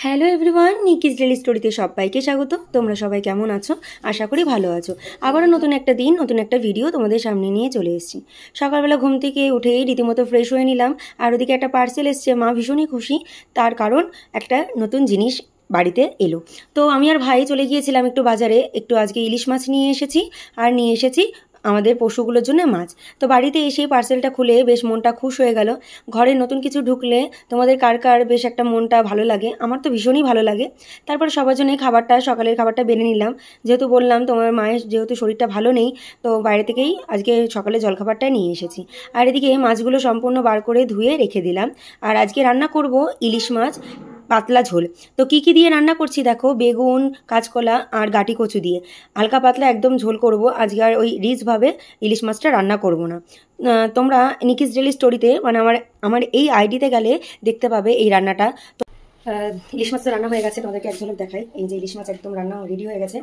Hello everyone, নিকিস daily স্টোরিতে সবাইকে স্বাগত। তোমরা সবাই কেমন আছো? আশা করি ভালো আছো। আবারও নতুন একটা দিন, নতুন একটা ভিডিও তোমাদের সামনে নিয়ে চলে এসেছি। সকালবেলা ঘুম থেকে উঠেই রীতিমতো ফ্রেশ হয়ে নিলাম। আর ওদিকে একটা পার্সেল এসছে, মা ভীষণই খুশি। তার কারণ একটা নতুন জিনিস বাড়িতে এলো। তো আমি আর ভাই চলে গিয়েছিলাম একটু বাজারে, একটু আজকে ইলিশ মাছ নিয়ে এসেছি। আর নিয়ে এসেছি আমাদের পশুগুলোর জন্য মাছ। তো বাড়িতে এসে পার্সেলটা খুলে বেশ মনটা খুশ হয়ে গেল। ঘরে নতুন কিছু ঢুকলে তোমাদের কার কার বেশ একটা মনটা ভালো লাগে? আমার তো ভীষণই ভালো লাগে। তারপর সবার জন্য সকালের খাবারটা বেড়ে নিলাম। যেহেতু বললাম তোমার মায়ের যেহেতু শরীরটা ভালো নেই, তো বাইরে থেকেই আজকে সকালে জলখাবারটা নিয়ে এসেছি। আর এদিকে মাছগুলো সম্পূর্ণ বার করে ধুয়ে রেখে দিলাম। আর আজকে রান্না করব ইলিশ মাছ পাতলা ঝোল। তো কি কি দিয়ে রান্না করছি দেখো, বেগুন, কাঁচকলা আর গাটি কচু দিয়ে হালকা পাতলা একদম ঝোল করব আজকে। আর ওই রিচভাবে ইলিশ মাছটা রান্না করব না। তোমরা নিকিস ডেলি স্টোরিতে মানে আমার এই আইডিতে গেলে দেখতে পাবে এই রান্নাটা। তো ইলিশ মাছ তো রান্না হয়ে গেছে, তোমাদেরকে এক ঝলক দেখাই। এই যে ইলিশ মাছ একদম রান্না রেডি হয়ে গেছে।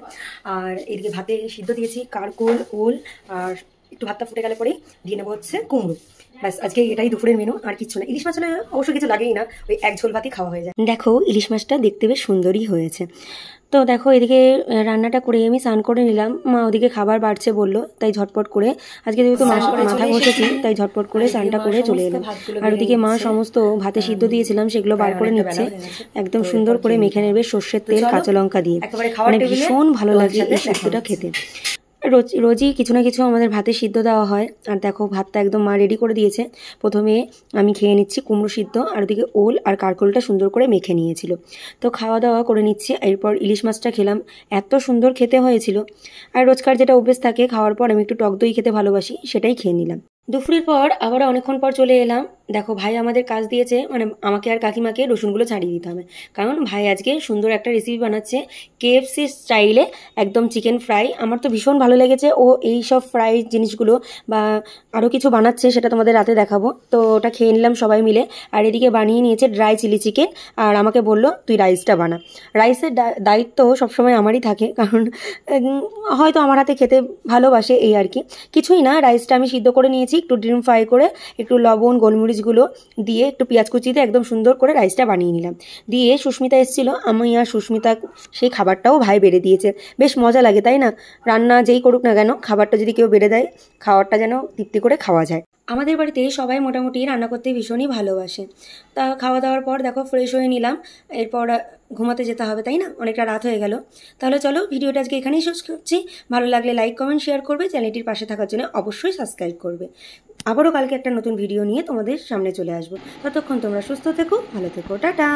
আর এদিকে ভাতে সিদ্ধ দিয়েছি কারকোল, ওল, আর একটু ভাতটা ফুটে গেলে পরেই দিয়ে নেবো হচ্ছে কুমড়ো। ব্যাস, আজকে এটাই দুপুরের মেনু, আর কিছু না। ইলিশ মাছ হলে অবশ্য কিছু লাগেই না, ওই এক ঝোল ভাতই খাওয়া হয়ে যায়। দেখো ইলিশ মাছটা দেখতে বেশ সুন্দরই হয়েছে। তো দেখো এদিকে রান্নাটা করে আমি স্নান করে নিলাম। মা ওদিকে খাবার বাড়ছে বললো, তাই ঝটপট করে আজকে যেহেতু মাথা ঘষেছি তাই ঝটপট করে স্নানটা করে চলে এলাম। আর ওদিকে মা সমস্ত ভাতে সিদ্ধ দিয়েছিলাম সেগুলো বার করে নিচ্ছে, একদম সুন্দর করে মেখে নেবে সর্ষের তেল কাঁচা লঙ্কা দিয়ে। মানে ভীষণ ভালো লাগে এই সিদ্ধটা খেতে। রোজই কিছু না কিছু আমাদের ভাতে সিদ্ধ দেওয়া হয়। আর দেখো ভাতটা একদম মা রেডি করে দিয়েছে। প্রথমে আমি খেয়ে নিচ্ছি কুমড়ো সিদ্ধ, আর ওদিকে ওল আর কারকোলটা সুন্দর করে মেখে নিয়েছিল। তো খাওয়া দাওয়া করে নিচ্ছি। এরপর ইলিশ মাছটা খেলাম, এত সুন্দর খেতে হয়েছিল। আর রোজকার যেটা অভ্যেস থাকে, খাওয়ার পর আমি একটু টক দই খেতে ভালোবাসি, সেটাই খেয়ে নিলাম। দুপুরের পর আবার অনেকক্ষণ পর চলে এলাম। দেখো ভাই আমাদের কাজ দিয়েছে, মানে আমাকে আর কাকিমাকে রসুনগুলো ছাড়িয়ে দিতে হবে। কারণ ভাই আজকে সুন্দর একটা রেসিপি বানাচ্ছে কেএফসি স্টাইলে, একদম চিকেন ফ্রাই। আমার তো ভীষণ ভালো লেগেছে ও এই সব ফ্রাই জিনিসগুলো, বা আরও কিছু বানাচ্ছে, সেটা তোমাদের রাতে দেখাবো। তো ওটা খেয়ে নিলাম সবাই মিলে। আর এদিকে বানিয়ে নিয়েছে ড্রাই চিলি চিকেন, আর আমাকে বললো তুই রাইসটা বানা। রাইসের দায়িত্ব সবসময় আমারই থাকে, কারণ হয়তো আমার হাতে খেতে ভালোবাসে, এই আর কি। কিছুই না, রাইসটা আমি সিদ্ধ করে নিয়েছি, একটু ডিম ফ্রাই করে একটু লবণ গোলমরিচগুলো দিয়ে একটু পেঁয়াজ কুচিতে একদম সুন্দর করে রাইসটা বানিয়ে নিলাম। দিয়ে সুস্মিতা এসেছিল, আমি আর সুস্মিতা সেই খাবারটাও ভাই বেড়ে দিয়েছে। বেশ মজা লাগে তাই না? রান্না যেই করুক না কেন, খাবারটা যদি কেউ বেড়ে দেয়, খাবারটা যেন তৃপ্তি করে খাওয়া যায়। আমাদের বাড়িতে সবাই মোটামুটি রান্না করতে ভীষণই ভালোবাসে। তা খাওয়া দাওয়ার পর দেখো ফ্রেশ হয়ে নিলাম। এরপর ঘুমাতে যেতে হবে তাই না, অনেকটা রাত হয়ে গেল। তাহলে চলো ভিডিওটা আজকে এখানেই শেষ করছি। ভালো লাগলে লাইক কমেন্ট শেয়ার করবে, চ্যানেলটির পাশে থাকার জন্য অবশ্যই সাবস্ক্রাইব করবে। আবারও কালকে একটা নতুন ভিডিও নিয়ে তোমাদের সামনে চলে আসবো। ততক্ষণ তোমরা সুস্থ থেকো, ভালো থেকো, টাটা।